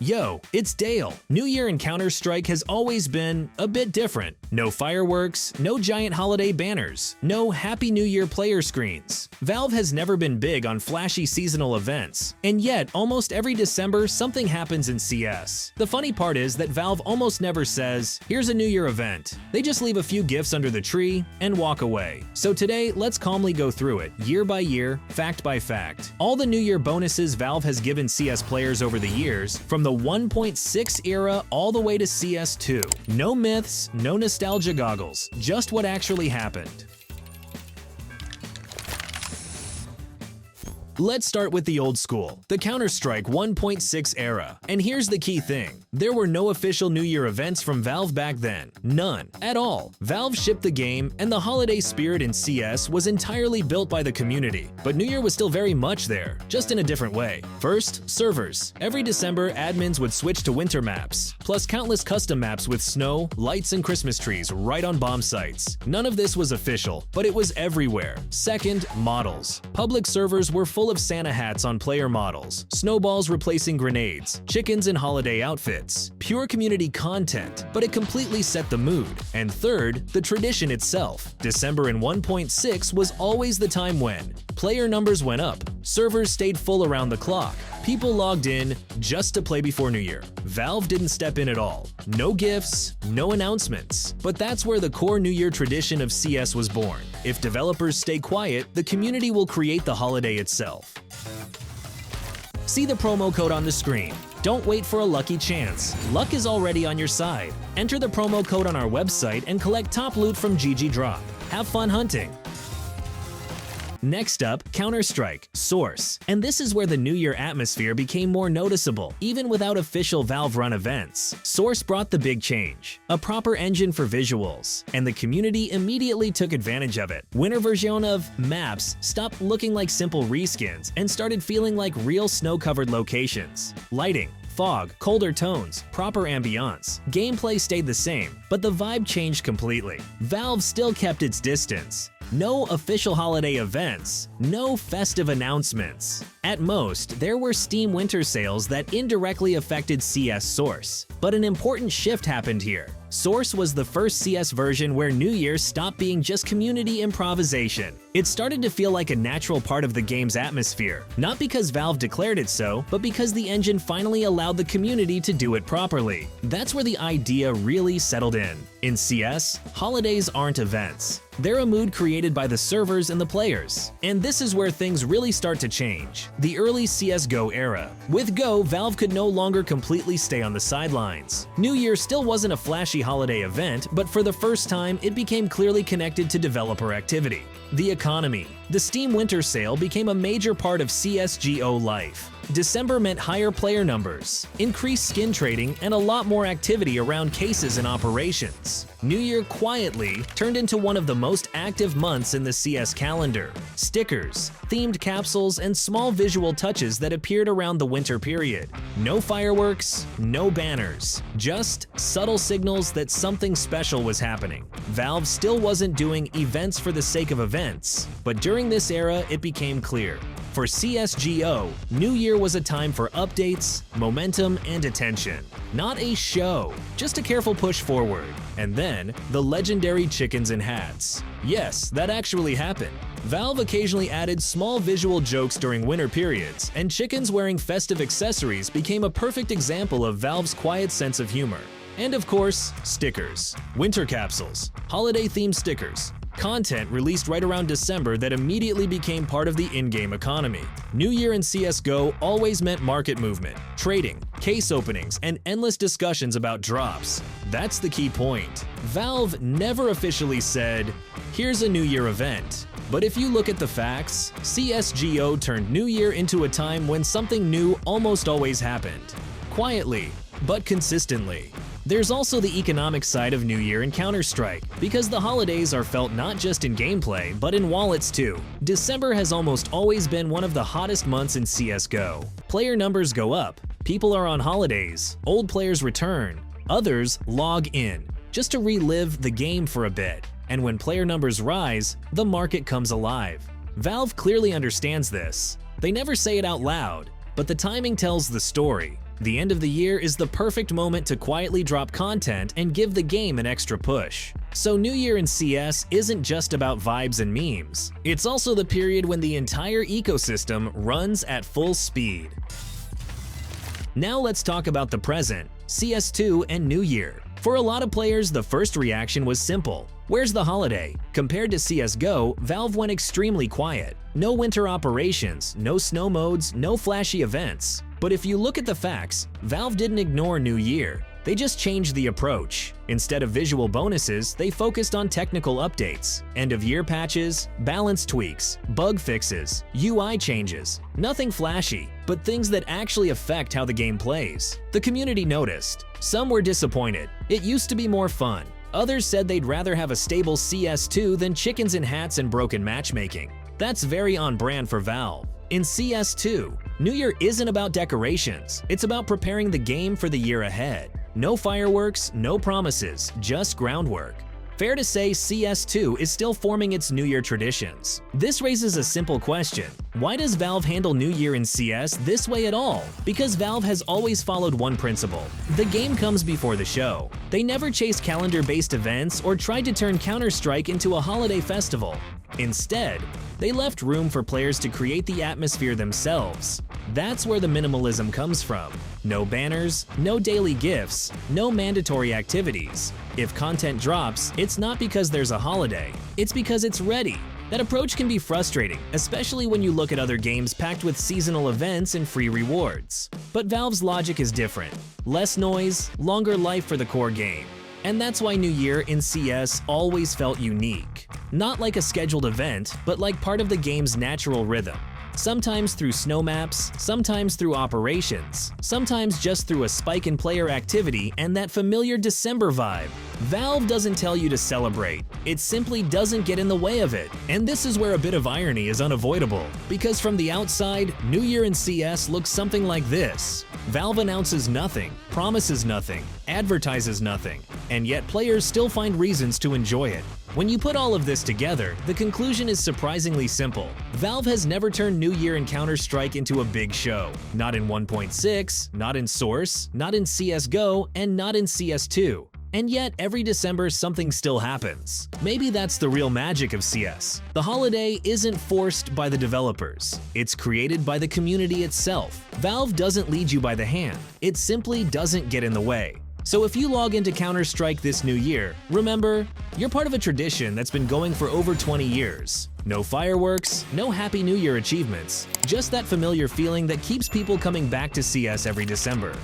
Yo, it's Dale. New Year in Counter-Strike has always been a bit different. No fireworks, no giant holiday banners, no Happy New Year player screens. Valve has never been big on flashy seasonal events, and yet almost every December something happens in CS. The funny part is that Valve almost never says, here's a New Year event. They just leave a few gifts under the tree and walk away. So today, let's calmly go through it, year by year, fact by fact. All the New Year bonuses Valve has given CS players over the years, from the 1.6 era all the way to CS2. No myths, no nostalgia goggles, just what actually happened. Let's start with the old school, the Counter-Strike 1.6 era. And here's the key thing. There were no official New Year events from Valve back then. None. At all. Valve shipped the game, and the holiday spirit in CS was entirely built by the community. But New Year was still very much there, just in a different way. First, servers. Every December, admins would switch to winter maps, plus countless custom maps with snow, lights, and Christmas trees right on bomb sites. None of this was official, but it was everywhere. Second, models. Public servers were full of Santa hats on player models, snowballs replacing grenades, chickens in holiday outfits. Pure community content, but it completely set the mood. And third, the tradition itself. December in 1.6 was always the time when player numbers went up, servers stayed full around the clock, people logged in just to play before New Year. Valve didn't step in at all. No gifts, no announcements. But that's where the core New Year tradition of CS was born. If developers stay quiet, the community will create the holiday itself. See the promo code on the screen. Don't wait for a lucky chance. Luck is already on your side. Enter the promo code on our website and collect top loot from GGDrop. Have fun hunting! Next up, Counter-Strike, Source. And this is where the New Year atmosphere became more noticeable, even without official Valve-run events. Source brought the big change, a proper engine for visuals, and the community immediately took advantage of it. Winter version of maps stopped looking like simple reskins and started feeling like real snow-covered locations. Lighting, fog, colder tones, proper ambiance. Gameplay stayed the same, but the vibe changed completely. Valve still kept its distance. No official holiday events, no festive announcements. At most, there were Steam winter sales that indirectly affected CS Source. But an important shift happened here. Source was the first CS version where New Year stopped being just community improvisation. It started to feel like a natural part of the game's atmosphere, not because Valve declared it so, but because the engine finally allowed the community to do it properly. That's where the idea really settled in. In CS, holidays aren't events. They're a mood created by the servers and the players. And this is where things really start to change. The early CSGO era. With Go, Valve could no longer completely stay on the sidelines. New Year still wasn't a flashy holiday event, but for the first time, it became clearly connected to developer activity. The economy. The Steam Winter Sale became a major part of CSGO life. December meant higher player numbers, increased skin trading, and a lot more activity around cases and operations. New Year quietly turned into one of the most active months in the CS calendar. Stickers, themed capsules, and small visual touches that appeared around the winter period. No fireworks, no banners, just subtle signals that something special was happening. Valve still wasn't doing events for the sake of events, but during this era, it became clear. For CSGO, New Year was a time for updates, momentum, and attention. Not a show, just a careful push forward. And then, the legendary chickens and hats. Yes, that actually happened. Valve occasionally added small visual jokes during winter periods, and chickens wearing festive accessories became a perfect example of Valve's quiet sense of humor. And of course, stickers. Winter capsules, holiday-themed stickers. Content released right around December that immediately became part of the in-game economy. New Year in CSGO always meant market movement, trading, case openings, and endless discussions about drops. That's the key point. Valve never officially said, here's a New Year event. But if you look at the facts, CSGO turned New Year into a time when something new almost always happened. Quietly, but consistently. There's also the economic side of New Year in Counter-Strike, because the holidays are felt not just in gameplay, but in wallets too. December has almost always been one of the hottest months in CSGO. Player numbers go up, people are on holidays, old players return, others log in, just to relive the game for a bit. And when player numbers rise, the market comes alive. Valve clearly understands this. They never say it out loud, but the timing tells the story. The end of the year is the perfect moment to quietly drop content and give the game an extra push. So New Year in CS isn't just about vibes and memes. It's also the period when the entire ecosystem runs at full speed. Now let's talk about the present, CS2 and New Year. For a lot of players, the first reaction was simple. Where's the holiday? Compared to CSGO, Valve went extremely quiet. No winter operations, no snow modes, no flashy events. But if you look at the facts, Valve didn't ignore New Year. They just changed the approach. Instead of visual bonuses, they focused on technical updates, end-of-year patches, balance tweaks, bug fixes, UI changes. Nothing flashy, but things that actually affect how the game plays. The community noticed. Some were disappointed. It used to be more fun. Others said they'd rather have a stable CS2 than chickens in hats and broken matchmaking. That's very on brand for Valve. In CS2, New Year isn't about decorations. It's about preparing the game for the year ahead. No fireworks, no promises, just groundwork. Fair to say CS2 is still forming its New Year traditions. This raises a simple question. Why does Valve handle New Year in CS this way at all? Because Valve has always followed one principle. The game comes before the show. They never chased calendar-based events or tried to turn Counter-Strike into a holiday festival. Instead, they left room for players to create the atmosphere themselves. That's where the minimalism comes from. No banners, no daily gifts, no mandatory activities. If content drops, it's not because there's a holiday, it's because it's ready. That approach can be frustrating, especially when you look at other games packed with seasonal events and free rewards. But Valve's logic is different. Less noise, longer life for the core game. And that's why New Year in CS always felt unique. Not like a scheduled event, but like part of the game's natural rhythm. Sometimes through snow maps, sometimes through operations, sometimes just through a spike in player activity and that familiar December vibe. Valve doesn't tell you to celebrate, it simply doesn't get in the way of it. And this is where a bit of irony is unavoidable, because from the outside, New Year in CS looks something like this. Valve announces nothing, promises nothing, advertises nothing, and yet players still find reasons to enjoy it. When you put all of this together, the conclusion is surprisingly simple. Valve has never turned New Year in Counter-Strike into a big show. Not in 1.6, not in Source, not in CSGO, and not in CS2. And yet, every December something still happens. Maybe that's the real magic of CS. The holiday isn't forced by the developers. It's created by the community itself. Valve doesn't lead you by the hand. It simply doesn't get in the way. So if you log into Counter-Strike this new year, remember, you're part of a tradition that's been going for over 20 years. No fireworks, no Happy New Year achievements, just that familiar feeling that keeps people coming back to CS every December.